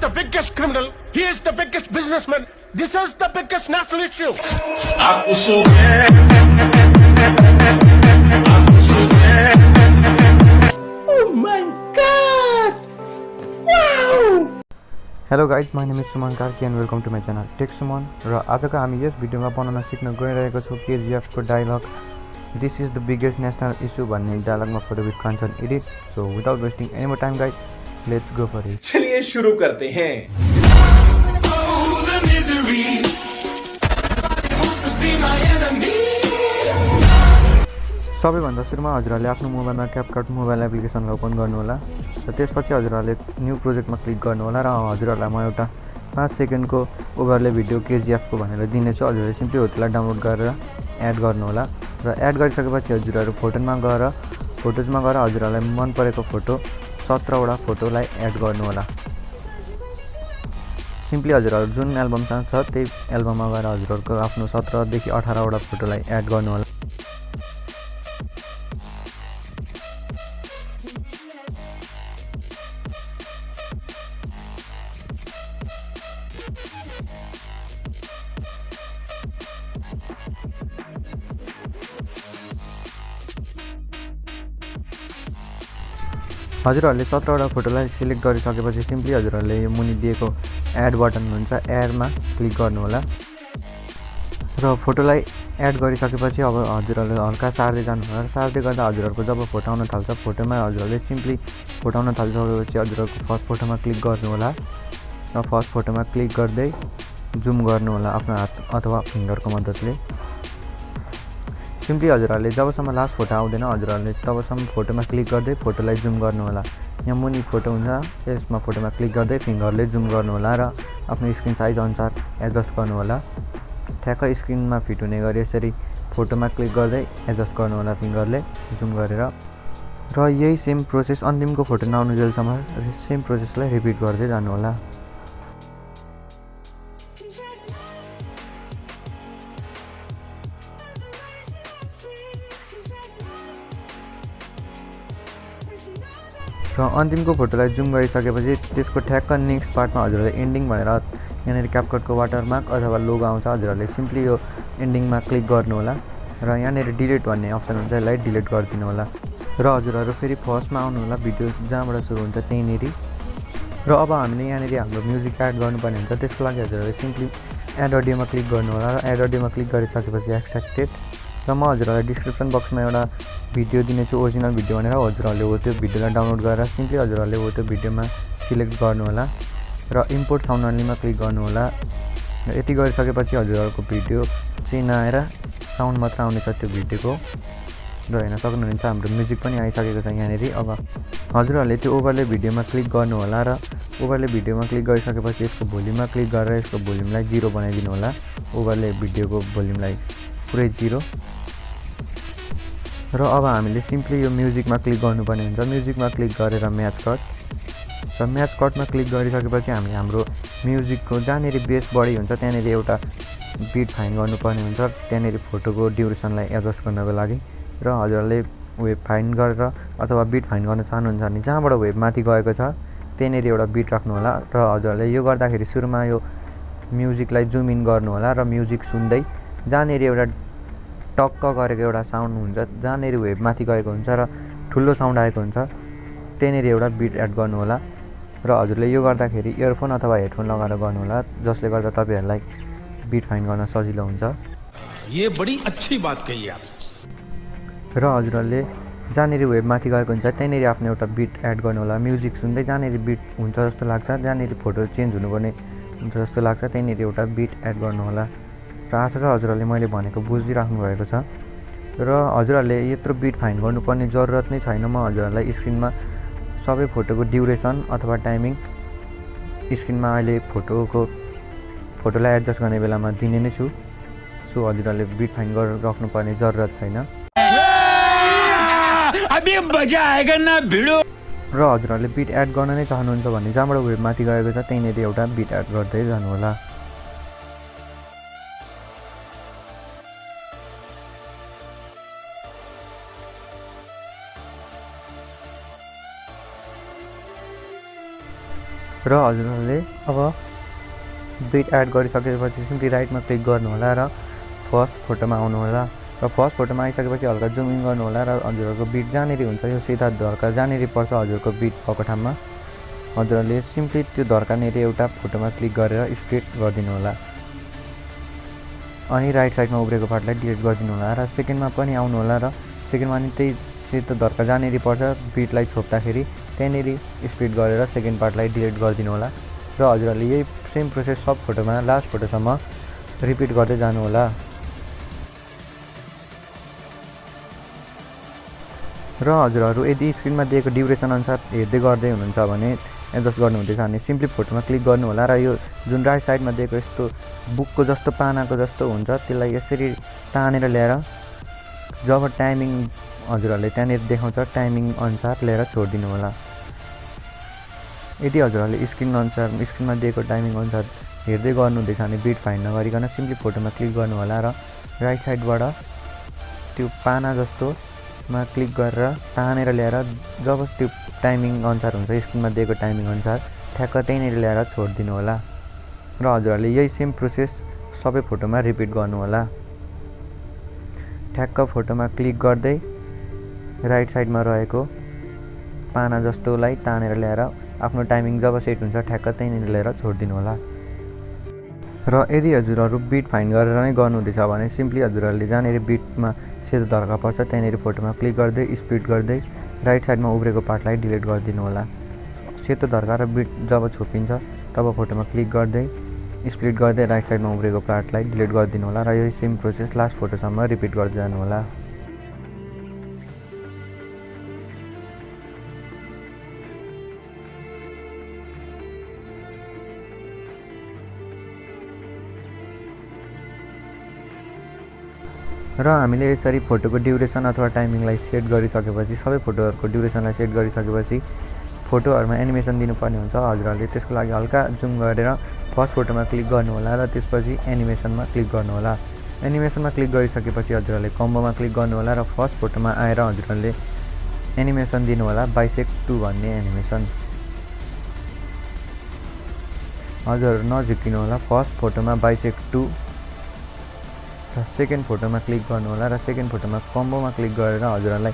the biggest criminal. He is the biggest businessman. This is the biggest national issue. Oh my God! Wow! Hello guys, my name is Suman and welcome to my channel Tech Suman. र आजको हामी यस भिडियोमा बनाउन सिक्न गइरहेको छौं KGF को dialogue This is the biggest national issue भन्ने डायलगमा photo with content edit. So without wasting any more time guys, let's go for it. चलिए शुरू करते हैं. सबैभन्दा सुरुमा हजुरहरूले आफ्नो मोबाइलमा क्यापकट मोबाइल एप्लिकेसनलाई ओपन गर्नु होला र त्यसपछि हजुरहरूले न्यू प्रोजेक्टमा क्लिक गर्नु होला र हजुरहरूलाई म एउटा 5 सेकेन्डको ओभरले भिडियो KGF को भनेर दिनेछु. हजुरहरूले सिम्पली होटललाई डाउनलोड गरेर एड गर्नु होला र एड गरिसकेपछि हजुरहरू फोटोजमा गएर हजुरहरूलाई मन परेको फोटो 17 वटा फोटोलाई एड गर्नु होला. सिम्पली हजुरहरू जुन एल्बममा छ त्यही एल्बममा गएर हजुरहरूको आफ्नो 17 देखि 18 वटा फोटोलाई एड गर्नु होला. हजुरहरूले 17 वटा फोटोलाई सिलेक्ट गरिसकेपछि सिम्पली हजुरहरूले यो मुनि दिएको एड बटन हुन्छ एडमा क्लिक गर्नु होला र फोटोलाई एड गरिसकेपछि अब हजुरहरूले हल्का सार्दै जानु होला. सार्दै गर्दा हजुरहरूको जब फोटो आउन थाल्छ फोटोमा हजुरहरूले सिम्पली फोटो आउन थाल्छ हजुरहरूको फर्स्ट फोटोमा क्लिक गर्नु होला र फर्स्ट फोटोमा क्लिक गर्दै जुम गर्नु होला आफ्नो हात अथवा फिङ्गरको मद्दतले. सिम्पली हजुरहरूले जबसम्म लास्ट फोटो आउँदैन हजुरहरूले तबसम्म फोटोमा क्लिक गर्दै फोटोलाई जुम गर्नु होला. यहाँ मुनि फोटो हुन्छ यसमा फोटोमा क्लिक गर्दै फिङ्गरले जुम गर्नु होला र आफ्नो स्क्रिन साइज अनुसार एडजस्ट गर्नु होला. ठ्याक्क स्क्रिनमा फिट हुने गरी यसरी फोटोमा क्लिक गर्दै एडजस्ट गर्नु होला फिङ्गरले जुम गरेर र यही सेम प्रोसेस अन्तिमको फोटो नआउनुजेलसम्म सेम प्रोसेसलाई रिपिट गर्दै जानु होला. र अन्तिमको फोटोलाई जुम गरिसकेपछि त्यसको ठ्याक्क नेक्स्ट पार्टमा हजुरहरूले एन्डिङ भनेर यहाँनिर क्यापकटको वाटरमार्क अथवा लोगो आउँछ. हजुरहरूले सिम्पली यो एन्डिङमा क्लिक गर्नु होला र यहाँनिर डिलिट भन्ने अप्सन हुन्छ यसलाई डिलिट गरिदिनु होला र हजुरहरू फेरि फर्स्टमा आउनु होला भिडियो जहाँबाट सुरु हुन्छ त्यहीँनिर र अब हामीले यहाँनिर हाम्रो म्युजिक एड गर्नुपर्ने हुन्छ. त्यसको लागि हजुरहरूले सिम्पली एड अडियोमा क्लिक गर्नु होला र एड अडियोमा क्लिक गरिसकेपछि एक्सट्र्याक्टेड र म हजुरहरूलाई डिस्क्रिप्सन बक्समा एउटा भिडियो दिनेछु ओरिजिनल भिडियो भनेर हजुरहरूले हो त्यो भिडियोलाई डाउनलोड गरेर सिम्पली हजुरहरूले हो त्यो भिडियोमा सिलेक्ट गर्नु होला र इम्पोर्ट साउन्ड अन्लीमा क्लिक गर्नु होला र यति गरिसकेपछि हजुरहरूको भिडियो चाहिँ नआएर साउन्ड मात्र आउनेछ त्यो भिडियोको र हेर्न सक्नुहुन्छ हाम्रो म्युजिक पनि आइसकेको छ यहाँनिर. अब हजुरहरूले त्यो ओभरले भिडियोमा क्लिक गर्नु होला र ओभरले भिडियोमा क्लिक गरिसकेपछि यसको भोल्युममा क्लिक गरेर यसको भोल्युमलाई 0 बनाइदिनु होला. ओभरले भिडियोको भोल्युमलाई पुरै 0 र अब हामीले सिम्पली यो म्युजिकमा क्लिक गर्नुपर्ने हुन्छ. म्युजिकमा क्लिक गरेर म्याच कट र म्याच कटमा क्लिक गरिसकेपछि हामीले हाम्रो म्युजिकको जहाँनिर बेस बढी हुन्छ त्यहाँनिर एउटा बिट फाइन गर्नुपर्ने हुन्छ त्यहाँनिर फोटोको ड्युरेसनलाई एडजस्ट गर्नको लागि र हजुरहरूले वेभ फाइन गरेर अथवा बिट फाइन गर्न चाहनुहुन्छ भने जहाँबाट वेभ माथि गएको छ त्यहाँनिर एउटा बिट राख्नु होला र हजुरहरूले यो गर्दाखेरि सुरुमा यो म्युजिकलाई जुम इन गर्नु होला र म्युजिक सुन्दै जहाँनिर एउटा टक्क गरेको एउटा साउन्ड हुन्छ जहाँनिर वेभ माथि गएको हुन्छ र ठुलो साउन्ड आएको हुन्छ त्यहाँनिर एउटा बिट एड गर्नु होला र हजुरले यो गर्दाखेरि इयरफोन अथवा हेडफोन लगाएर गर्नु होला जसले गर्दा तपाईहरुलाई बिट फाइन गर्न सजिलो हुन्छ. ये बड़ी अच्छी बात कही आप. र हजुरले जहाँनिर वेभ माथि गएको हुन्छ त्यहाँनिर आफ्नो एउटा बिट एड गर्नु होला. म्युजिक सुन्दै जहाँनिर बिट हुन्छ जस्तो लाग्छ जहाँनिर फोटो चेन्ज हुनुपर्ने हुन्छ जस्तो लाग्छ त्यहाँनिर एउटा बिट एड गर्नु होला र आशा छ हजुरहरूले मैले भनेको बुझिराख्नु भएको छ र हजुरहरूले यत्रो बिट फाइन गर्नुपर्ने जरुरत नै छैन. म हजुरहरूलाई स्क्रिनमा सबै फोटोको ड्युरेसन अथवा टाइमिङ स्क्रिनमा अहिले फोटोलाई एडजस्ट गर्ने बेलामा दिने नै छु. सो हजुरहरूले बिट फाइन गरेर राख्नुपर्ने जरुरत छैन. अभी मजा आएगा ना भिडो. र हजुरहरूले बिट एड गर्न नै चाहनुहुन्छ भने जहाँबाट वेभ माथि गएको छ त्यहीँनिर एउटा बिट एड गर्दै जानु होला. र हजुरहरूले अब बिट एड गरिसकेपछि सिम्पली राइटमा क्लिक गर्नु होला र फर्स्ट फोटोमा आउनु होला र फर्स्ट फोटोमा आइसकेपछि हल्का जुम इन गर्नु होला र हजुरहरूको बिट जहाँनिर हुन्छ यो सिधा धर्का जहाँनिर पर्छ हजुरको बिट भएको ठाउँमा हजुरहरूले सिम्पली त्यो धर्कानिर एउटा फोटोमा क्लिक गरेर स्प्लिट गरिदिनु होला अनि राइट साइडमा उब्रेको पार्टलाई डिलिट गरिदिनु होला र सेकेन्डमा पनि आउनु होला र सेकेन्डमा पनि त्यही सेतो धर्का जहाँनिर पर्छ बिटलाई छोप्दाखेरि त्यहाँनिर स्प्लिट गरेर सेकेन्ड पार्टलाई डिलिट गरिदिनु होला र हजुरहरूले यही सेम प्रोसेस सब फोटोमा लास्ट फोटोसम्म रिपिट गर्दै जानु होला र हजुरहरू यदि स्क्रिनमा दिएको ड्युरेसन अनुसार हेर्दै गर्दै हुनुहुन्छ भने एडजस्ट गर्नुहुँदैछ भने सिम्पली फोटोमा क्लिक गर्नु होला र यो जुन राइट साइडमा दिएको यस्तो बुकको जस्तो पानाको जस्तो हुन्छ त्यसलाई यसरी तानेर ल्याएर जब टाइमिङ हजुरहरूले त्यहाँनिर देखाउँछ टाइमिङ अनुसार ल्याएर छोडिदिनु होला यदि हजुरहरूले स्क्रिनमा दिएको टाइमिङ अनुसार हेर्दै गर्नुहुँदैछ भने बिट फाइन्ड नगरिकन सिम्पली फोटोमा क्लिक गर्नु होला र राइट साइडबाट त्यो पाना जस्तोमा क्लिक गरेर तानेर ल्याएर जब त्यो टाइमिङ अनुसार हुन्छ स्क्रिनमा दिएको टाइमिङ अनुसार ठ्याक्क त्यहीँनिर ल्याएर छोडिदिनु होला र हजुरहरूले यही सेम प्रोसेस सबै फोटोमा रिपिट गर्नु होला ठ्याक्क फोटोमा क्लिक गर्दै राइट साइडमा रहेको पाना जस्तोलाई तानेर ल्याएर आफ्नो टाइमिङ जब सेट हुन्छ ठ्याक्क त्यहीँनिर ल्याएर छोडिदिनु होला र यदि हजुरहरू बिट फाइन्ड गरेर नै गर्नुहुँदैछ भने सिम्पली हजुरहरूले जहाँनिर बिटमा सेतो धर्का पर्छ त्यहाँनिर फोटोमा क्लिक गर्दै स्प्लिट गर्दै राइट साइडमा उब्रेको पार्टलाई डिलिट गरिदिनु होला सेतो धर्का र बिट जब छोपिन्छ तब फोटोमा क्लिक गर्दै स्प्लिट गर्दै राइट साइडमा उब्रेको पार्टलाई डिलिट गरिदिनु होला र यही सेम प्रोसेस लास्ट फोटोसम्म रिपिट गर्दै जानु होला र हामीले यसरी फोटोको ड्युरेसन अथवा टाइमिङलाई सेट गरिसकेपछि सबै फोटोहरूको ड्युरेसनलाई सेट गरिसकेपछि फोटोहरूमा एनिमेसन दिनुपर्ने हुन्छ हजुरहरूले त्यसको लागि हल्का जुम गरेर फर्स्ट फोटोमा क्लिक गर्नु होला र त्यसपछि एनिमेसनमा क्लिक गर्नु होला एनिमेसनमा क्लिक गरिसकेपछि हजुरहरूले कम्बोमा क्लिक गर्नु होला र फर्स्ट फोटोमा आएर हजुरहरूले एनिमेसन दिनु होला बाइसेक्ट 2 भन्ने एनिमेसन हजुरहरू नझुक्किनु होला फर्स्ट फोटोमा बाइसेक्ट 2 र सेकेन्ड फोटोमा क्लिक गर्नु होला र सेकेन्ड फोटोमा कम्बोमा क्लिक गरेर हजुरहरूलाई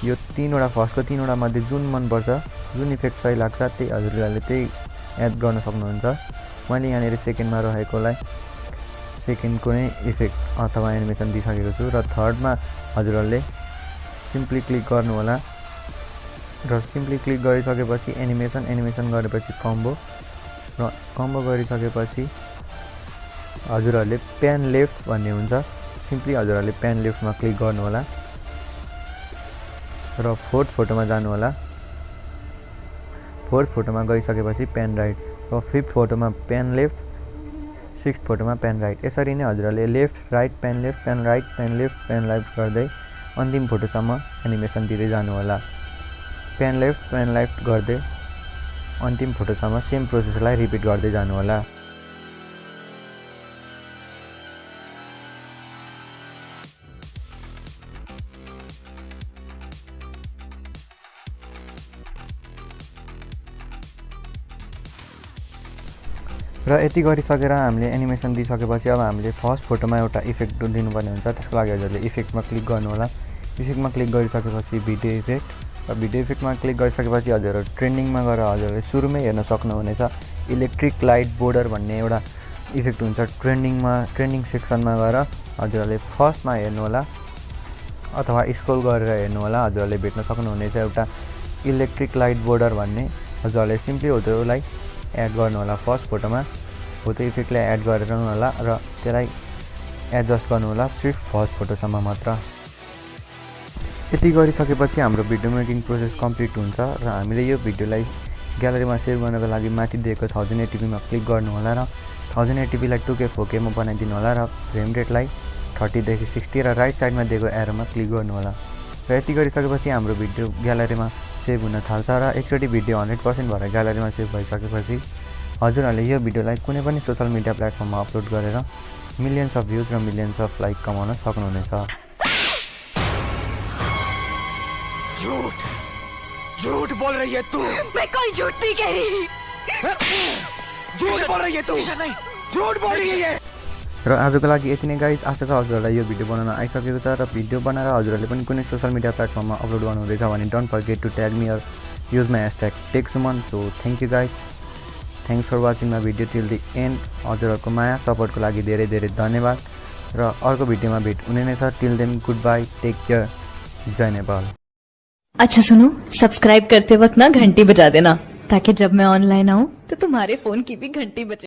यो तीनवटा फर्स्टको तीनवटा मध्ये जुन मनपर्छ जुन इफेक्ट सही लाग्छ त्यही हजुरहरूले त्यही एड गर्न सक्नुहुन्छ मैले यहाँनिर सेकेन्डमा रहेकोलाई सेकेन्डको नै इफेक्ट अथवा एनिमेसन दिइसकेको छु र थर्डमा हजुरहरूले सिम्पली क्लिक गर्नु होला र सिम्पली क्लिक गरिसकेपछि एनिमेसन गरेपछि कम्बो र कम्बो गरिसकेपछि हजुरहरूले प्यान लेफ्ट भन्ने हुन्छ सिम्पली हजुरहरूले प्यान लेफ्टमा क्लिक गर्नु होला र फोर्थ फोटोमा जानु होला फोर्थ फोटोमा गइसकेपछि प्यान राइट र फिफ्थ फोटोमा प्यान लेफ्ट सिक्स्थ फोटोमा प्यान राइट यसरी नै हजुरहरूले left right PAN left PAN right PAN left PAN right गर्दै अन्तिम फोटोसम्म एनिमेसन दिँदै जानु होला प्यान लेफ्ट गर्दै अन्तिम फोटोसम्म सेम प्रोसेसलाई रिपिट गर्दै जानु होला र यति गरिसकेर हामीले एनिमेसन दिइसकेपछि अब हामीले फर्स्ट फोटोमा एउटा इफेक्ट दिनुपर्ने हुन्छ त्यसको लागि हजुरले इफेक्टमा क्लिक गर्नु होला इफेक्टमा क्लिक गरिसकेपछि भिडियो इफेक्ट र भिडियो इफेक्टमा क्लिक गरिसकेपछि हजुरहरू ट्रेन्डिङमा गएर हजुरहरूले सुरुमै हेर्न सक्नुहुनेछ इलेक्ट्रिक लाइट बोर्डर भन्ने एउटा इफेक्ट हुन्छ ट्रेन्डिङ सेक्सनमा गएर हजुरहरूले फर्स्टमा हेर्नु होला अथवा स्क्रोल गरेर हेर्नु होला हजुरहरूले भेट्न सक्नुहुनेछ एउटा इलेक्ट्रिक लाइट बोर्डर भन्ने हजुरहरूले सिम्पली हो त्योलाई एड गर्नु होला फर्स्ट फोटोमा हो त्यो इफेक्टलाई एड गरेर होला र त्यसलाई एडजस्ट गर्नु होला सिर्फ फर्स्ट फोटोसम्म मात्र यति गरिसकेपछि हाम्रो भिडियो मेकिङ प्रोसेस कम्प्लिट हुन्छ र हामीले यो भिडियोलाई ग्यालरीमा सेभ गर्नको लागि माथि दिएको 1080p मा क्लिक गर्नु होला र 1080p लाई 2K 4K मा बनाइदिनु होला र फ्रेम रेटलाई 30 देखि 60 र राइट साइडमा दिएको एरोमा क्लिक गर्नु होला र यति गरिसकेपछि हाम्रो भिडियो ग्यालरीमा सेभ हुन थाल्छ र एकचोटि भिडियो 100% भएर ग्यालरीमा सेभ भइसकेपछि हजुरहरूले यो भिडियोलाई कुनै पनि सोशल मिडिया प्लेटफर्ममा अपलोड गरेर मिलियन्स अफ भ्यूज र मिलियन्स अफ लाइक कमाउन सक्नुहुनेछ झूठ बोल रही है तू मैं कोई झूठ नहीं कह रही झूठ बोल रही है तू, झूठ बोल रही है। र आजको लागि यति नै गाइस। आशा छ हजुरहरूलाई यो भिडियो बनाउन आइसकेको छ र भिडियो बनाएर हजुरहरूले पनि कुनै सोसल मिडिया प्लेटफर्ममा अपलोड गर्नुहुँदैछ भने don't forget to tag me or use my hashtag टेकसुमन। So thank you guys, thanks for watching my video till the end. हजुरहरूको माया सपोर्टको लागि धेरै धेरै धन्यवाद र अर्को भिडियोमा भेट हुने नै छ। Till then goodbye, take care, जय नेपाल। अच्छा सुनो, सब्सक्राइब करते वक्त ना घंटी बजा देना ताकि जब मैं ऑनलाइन आऊँ तो तुम्हारे फोन की भी घंटी बजे।